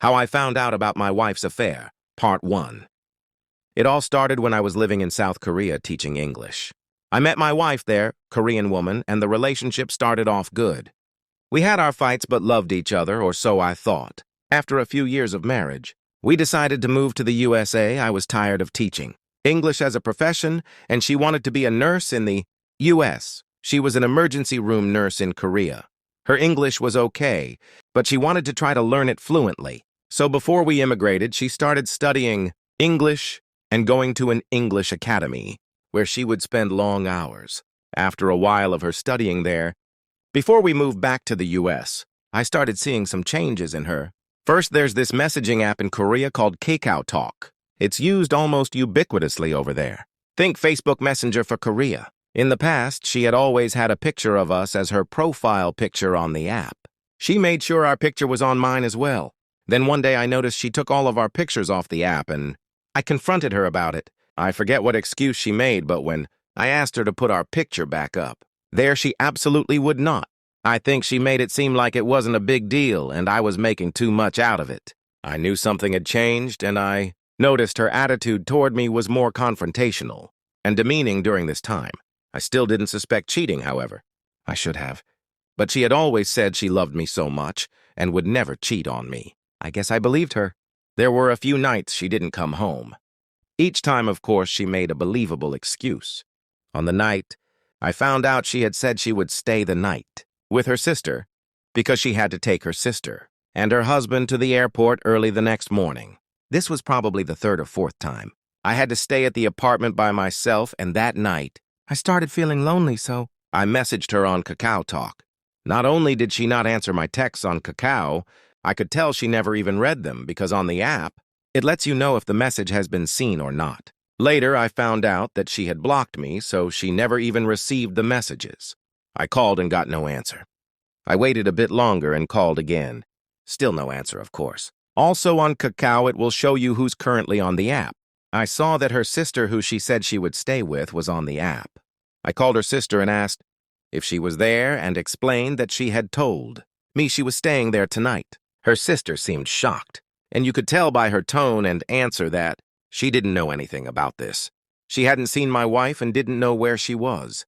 How I Found Out About My Wife's Affair, Part 1. It all started when I was living in South Korea teaching English. I met my wife there, Korean woman, and the relationship started off good. We had our fights but loved each other, or so I thought. After a few years of marriage, we decided to move to the USA. I was tired of teaching English as a profession, and she wanted to be a nurse in the US. She was an emergency room nurse in Korea. Her English was okay, but she wanted to try to learn it fluently. So before we immigrated, she started studying English and going to an English academy, where she would spend long hours. After a while of her studying there, before we moved back to the US, I started seeing some changes in her. First, there's this messaging app in Korea called KakaoTalk. It's used almost ubiquitously over there. Think Facebook Messenger for Korea. In the past, she had always had a picture of us as her profile picture on the app. She made sure our picture was on mine as well. Then one day I noticed she took all of our pictures off the app, and I confronted her about it. I forget what excuse she made, but when I asked her to put our picture back up, there she absolutely would not. I think she made it seem like it wasn't a big deal and I was making too much out of it. I knew something had changed, and I noticed her attitude toward me was more confrontational and demeaning during this time. I still didn't suspect cheating, however. I should have. But she had always said she loved me so much and would never cheat on me. I guess I believed her. There were a few nights she didn't come home. Each time, of course, she made a believable excuse. On the night, I found out she had said she would stay the night with her sister because she had to take her sister and her husband to the airport early the next morning. This was probably the third or fourth time. I had to stay at the apartment by myself, and that night, I started feeling lonely, so I messaged her on KakaoTalk. Not only did she not answer my texts on Kakao, I could tell she never even read them because on the app, it lets you know if the message has been seen or not. Later, I found out that she had blocked me, so she never even received the messages. I called and got no answer. I waited a bit longer and called again. Still no answer, of course. Also on Kakao, it will show you who's currently on the app. I saw that her sister, who she said she would stay with, was on the app. I called her sister and asked if she was there and explained that she had told me she was staying there tonight. Her sister seemed shocked, and you could tell by her tone and answer that she didn't know anything about this. She hadn't seen my wife and didn't know where she was.